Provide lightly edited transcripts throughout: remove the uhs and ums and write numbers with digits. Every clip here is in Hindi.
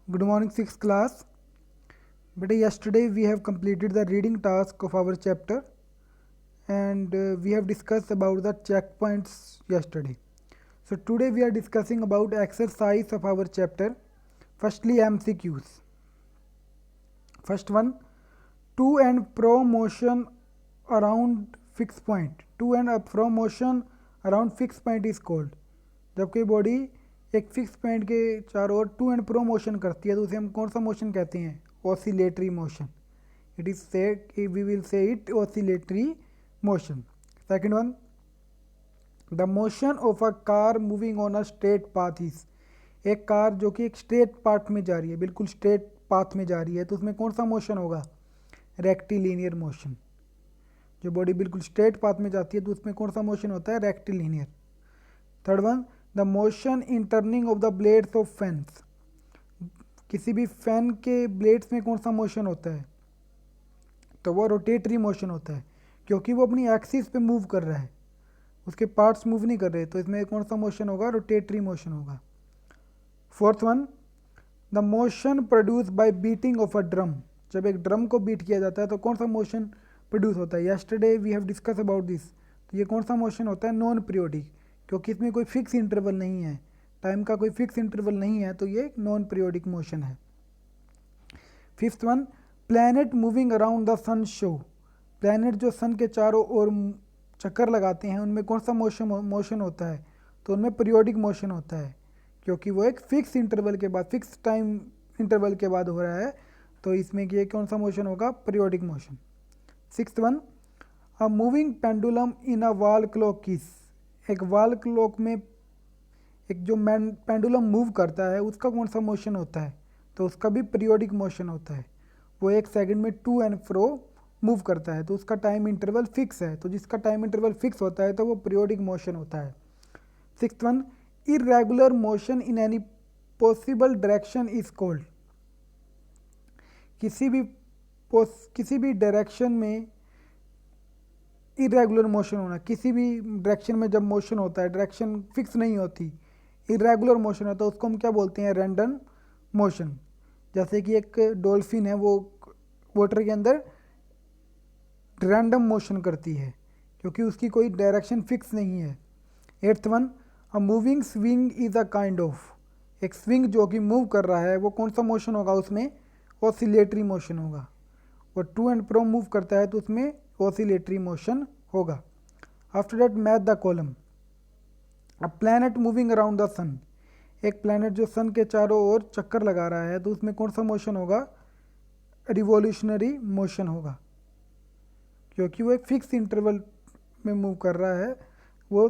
Good morning, sixth class. But yesterday we have completed the reading task of our chapter, and we have discussed about the checkpoints yesterday. So today we are discussing about exercise of our chapter. Firstly, MCQs. First one, to and fro motion around fixed point. To and fro motion around fixed point is called. जब कोई बॉडी एक फिक्स पॉइंट के चारों ओर टू एंड प्रो मोशन करती है तो उसे हम कौन सा मोशन कहते हैं? Oscillatory motion. It is said, we will say it oscillatory motion. Second one, the motion of a car moving on a straight path is. एक कार जो कि एक स्ट्रेट पाथ में जा रही है, बिल्कुल स्ट्रेट पाथ में जा रही है, तो उसमें कौन सा मोशन होगा? Rectilinear motion. जो बॉडी बिल्कुल स्ट्रेट पाथ में जाती है तो उसमें कौन सा मोशन होता है? Rectilinear. Third one, the motion in turning of the blades of fans. किसी भी फैन के ब्लेड्स में कौन सा मोशन होता है? तो वो रोटेटरी मोशन होता है, क्योंकि वो अपनी एक्सिस पे मूव कर रहा है, उसके पार्ट्स मूव नहीं कर रहे, तो इसमें कौन सा मोशन होगा? रोटेटरी मोशन होगा. Fourth one, the motion produce by beating of a drum. जब एक ड्रम को बीट किया जाता है तो कौन सा मोशन प्रोड्यूस होता है? Yesterday we have discuss about this. तो ये कौन सा मोशन होता है? नॉन पीरियोडिक, क्योंकि इसमें कोई फिक्स इंटरवल नहीं है, टाइम का कोई फिक्स इंटरवल नहीं है, तो ये नॉन पीरियोडिक मोशन है. Fifth one, planet moving around the sun show. Planet जो सन के चारों ओर चक्कर लगाते हैं उनमें कौन सा मोशन होता है? तो उनमें पीरियोडिक मोशन होता है, क्योंकि वो एक फिक्स इंटरवल के बाद, फिक्स टाइम इंटरवल के बाद हो रहा है, तो इसमें ये कौन सा मोशन होगा? Periodic motion. Sixth one, a moving pendulum in a wall clock is. एक वॉल क्लॉक में एक जो पेंडुलम मूव करता है उसका कौन सा मोशन होता है? तो उसका भी पीरियोडिक मोशन होता है. वो एक सेकंड में टू एंड फ्रो मूव करता है, तो उसका टाइम इंटरवल फिक्स है, तो जिसका टाइम इंटरवल फिक्स होता है तो वो पीरियोडिक मोशन होता है. Sixth one, irregular motion in any possible direction is called. किसी भी डायरेक्शन में इरेगुलर मोशन होना, किसी भी डायरेक्शन में जब मोशन होता है, डायरेक्शन फिक्स नहीं होती, इरेगुलर मोशन होता है, उसको हम क्या बोलते हैं? Random motion. जैसे कि एक डॉल्फिन है, वो वाटर के अंदर रैंडम मोशन करती है, क्योंकि उसकी कोई डायरेक्शन फिक्स नहीं है. Eighth one, a moving swing is a kind of. एक स्विंग जो कि मूव कर रहा है वो कौन सा मोशन होगा? उसमें ऑसिलेटरी मोशन होगा. वो टू एंड प्रो मूव करता है तो उसमें ऑसिलेटरी मोशन होगा. After that, match the column. A planet moving around the sun. एक प्लैनेट जो सन के चारों ओर चक्कर लगा रहा है तो उसमें कौन सा मोशन होगा? रिवोल्यूशनरी मोशन होगा, क्योंकि वो एक फिक्स इंटरवल में मूव कर रहा है, वो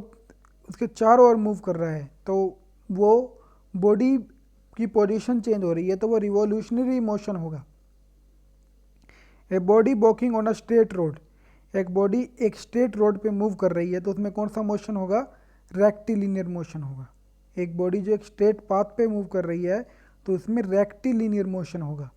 उसके चारों ओर मूव कर रहा है, तो वो बॉडी की पोजीशन चेंज हो रही है, तो वो रिवोल्यूशनरी मोशन होगा. A body walking on a straight road. एक बॉडी एक स्ट्रेट रोड पे मूव कर रही है तो उसमें कौन सा मोशन होगा? रेक्टिलिनियर मोशन होगा. एक बॉडी जो एक स्ट्रेट पाथ पे मूव कर रही है तो उसमें रेक्टिलिनियर मोशन होगा.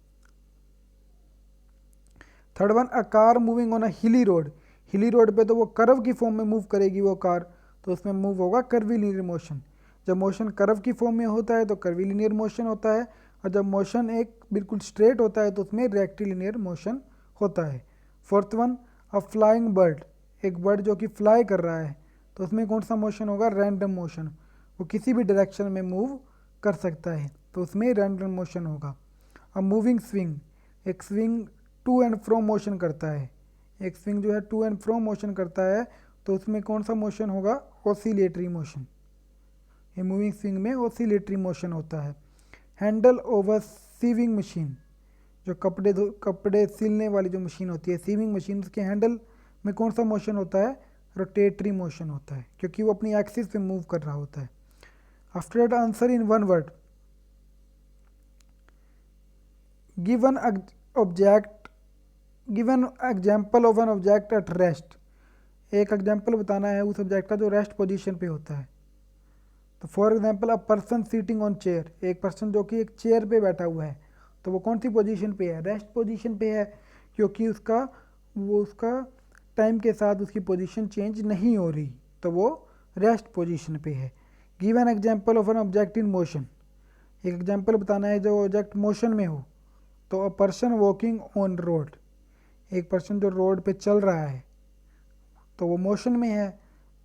Third one, a car moving on अ हिली रोड. हिली रोड पे तो वो कर्व की फॉर्म में मूव करेगी वो कार, तो उसमें मूव होगा कर्विलिनियर मोशन. जब मोशन कर्व की फॉर्म में होता है तो कर्विलिनियर मोशन होता है, और जब मोशन एक बिल्कुल स्ट्रेट होता है तो उसमें रेक्टिलिनियर मोशन होता है. Fourth one, a flying bird. एक बर्ड जो कि फ्लाई कर रहा है तो उसमें कौन सा मोशन होगा? Random motion. वो किसी भी डायरेक्शन में मूव कर सकता है तो उसमें रैंडम मोशन होगा. A moving swing. एक swing to and fro motion करता है, एक स्विंग जो है टू एंड फ्रो मोशन करता है, तो उसमें कौन सा मोशन होगा? Oscillatory motion. ये मूविंग स्विंग में ऑसिलेटरी मोशन होता है. Handle over sewing machine. जो कपड़े सिलने वाली जो मशीन होती है, सीविंग मशीन, उसके हैंडल में कौन सा मोशन होता है? रोटेटरी मोशन होता है, क्योंकि वो अपनी एक्सिस पे मूव कर रहा होता है. After that, answer in one word. Given object, given example of an object at rest. एक एग्जाम्पल बताना है उस ऑब्जेक्ट का जो रेस्ट पोजीशन पे होता है. तो for example, a person sitting on chair. एक पर्सन जो कि एक चेयर पे बैठा हुआ है, तो वो कौन सी पोजीशन पे है? रेस्ट पोजीशन पे है, क्योंकि उसका टाइम के साथ उसकी पोजीशन चेंज नहीं हो रही, तो वो रेस्ट पोजीशन पे है. Give an example of an object in motion. एक एग्जांपल बताना है जो ऑब्जेक्ट मोशन में हो। तो a person walking on road, एक पर्सन जो रोड पे चल रहा है तो वो मोशन में है।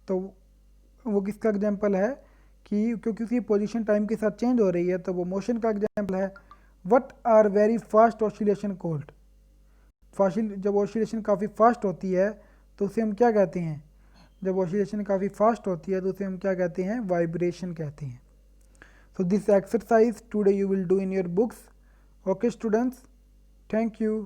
तो वो किसका एग्जांपल है कि क्योंकि उसकी पोजीशन टाइम के साथ चेंज हो रही है तो वो मोशन का एग्जांपल है। What are very fast oscillation called, जब ऑसिलेशन काफ़ी फास्ट होती है तो उसे हम क्या कहते हैं, जब ऑसिलेशन काफ़ी फास्ट होती है तो उसे हम क्या कहते हैं, वाइब्रेशन कहते हैं। So this exercise today you will do in your books. Okay students, thank you.